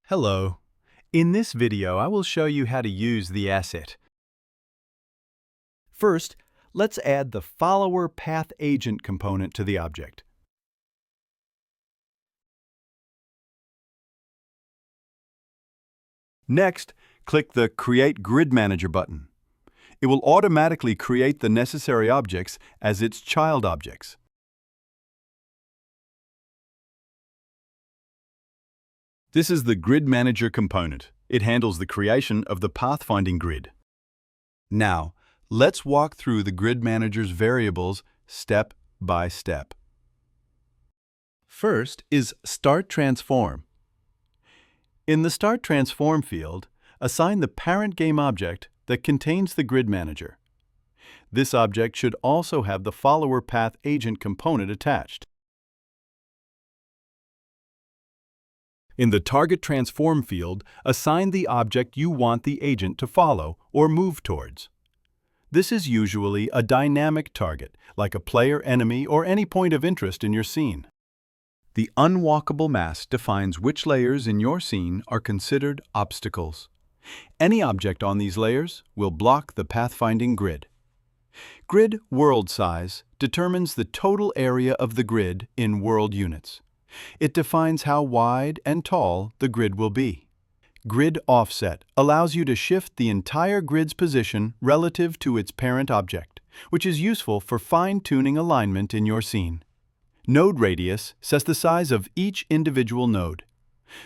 Hello. In this video, I will show you how to use the asset. First, let's add the follower path agent component to the object. Next, click the Create Grid Manager button. It will automatically create the necessary objects as its child objects. This is the Grid Manager component. It handles the creation of the pathfinding grid. Now, let's walk through the Grid Manager's variables step by step. First is Start Transform. In the Start Transform field, assign the parent game object that contains the Grid Manager. This object should also have the follower path agent component attached. In the Target Transform field, assign the object you want the agent to follow or move towards. This is usually a dynamic target, like a player, enemy, or any point of interest in your scene. The unwalkable mask defines which layers in your scene are considered obstacles. Any object on these layers will block the pathfinding grid. Grid world size determines the total area of the grid in world units. It defines how wide and tall the grid will be. Grid offset allows you to shift the entire grid's position relative to its parent object, which is useful for fine-tuning alignment in your scene. Node radius sets the size of each individual node.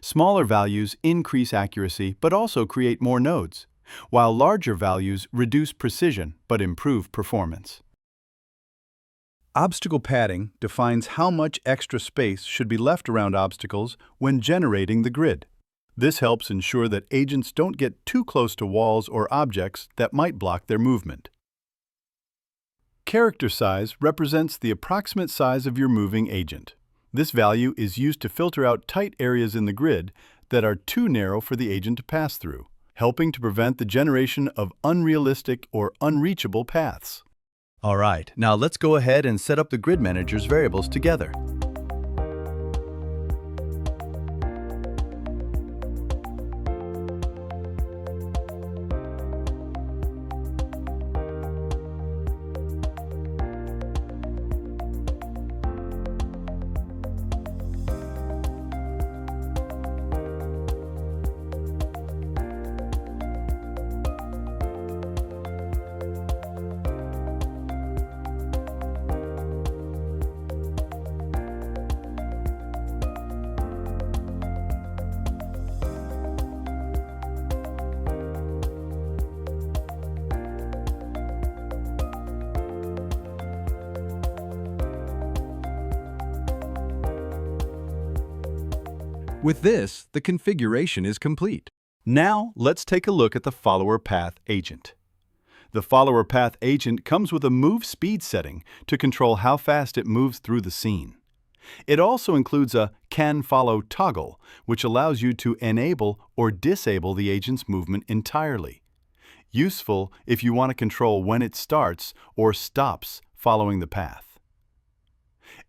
Smaller values increase accuracy but also create more nodes, while larger values reduce precision but improve performance. Obstacle padding defines how much extra space should be left around obstacles when generating the grid. This helps ensure that agents don't get too close to walls or objects that might block their movement. Character size represents the approximate size of your moving agent. This value is used to filter out tight areas in the grid that are too narrow for the agent to pass through, helping to prevent the generation of unrealistic or unreachable paths. All right, now let's go ahead and set up the Grid Manager's variables together. With this, the configuration is complete. Now, let's take a look at the follower path agent. The follower path agent comes with a move speed setting to control how fast it moves through the scene. It also includes a can follow toggle, which allows you to enable or disable the agent's movement entirely. Useful if you want to control when it starts or stops following the path.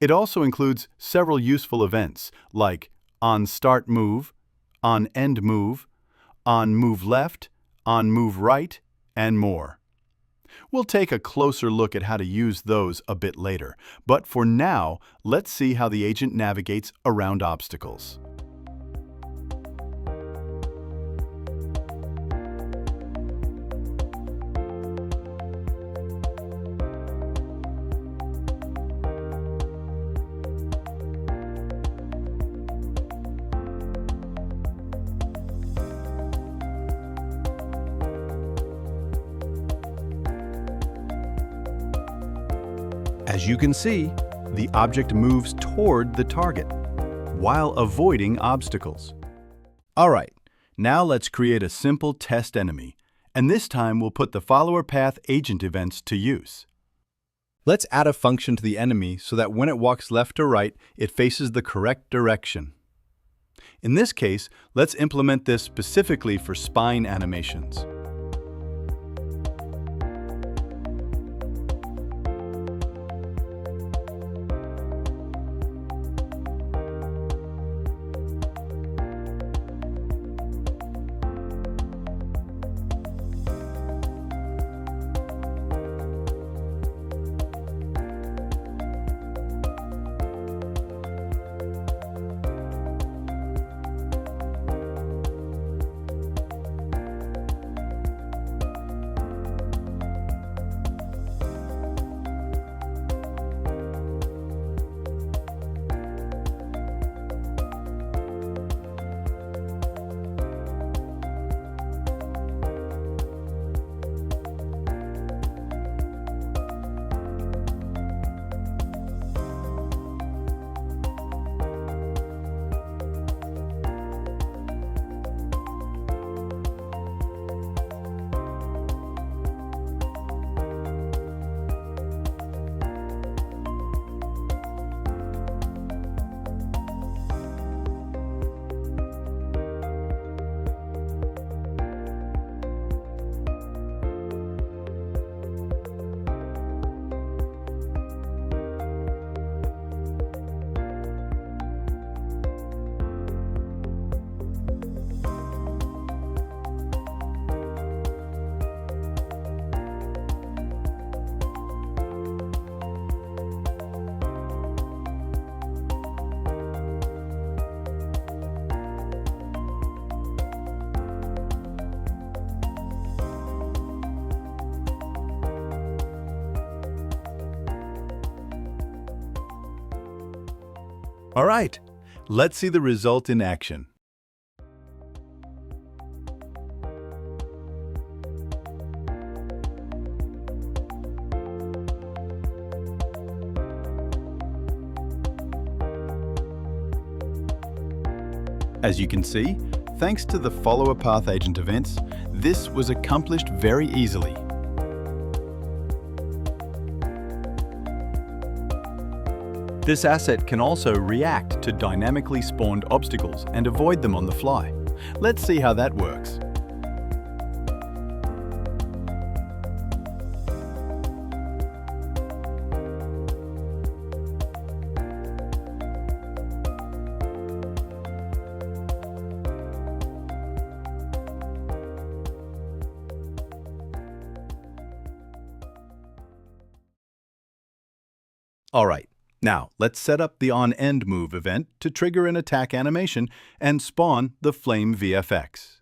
It also includes several useful events like on start move, on end move, on move left, on move right, and more. We'll take a closer look at how to use those a bit later, but for now, let's see how the agent navigates around obstacles. As you can see, the object moves toward the target while avoiding obstacles. All right, now let's create a simple test enemy, and this time we'll put the follower path agent events to use. Let's add a function to the enemy so that when it walks left or right, it faces the correct direction. In this case, let's implement this specifically for spine animations. All right, let's see the result in action. As you can see, thanks to the follower path agent events, this was accomplished very easily. This asset can also react to dynamically spawned obstacles and avoid them on the fly. Let's see how that works. All right, now let's set up the on-end move event to trigger an attack animation and spawn the Flame VFX.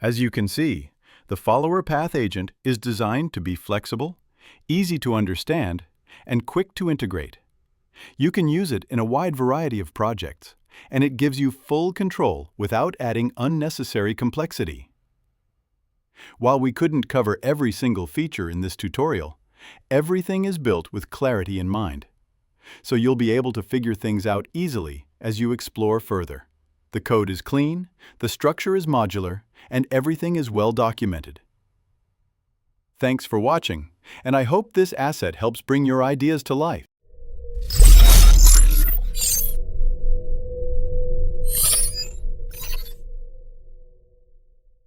As you can see, the follower path agent is designed to be flexible, easy to understand, and quick to integrate. You can use it in a wide variety of projects, and it gives you full control without adding unnecessary complexity. While we couldn't cover every single feature in this tutorial, everything is built with clarity in mind. So you'll be able to figure things out easily as you explore further. The code is clean, the structure is modular, and everything is well documented. Thanks for watching, and I hope this asset helps bring your ideas to life.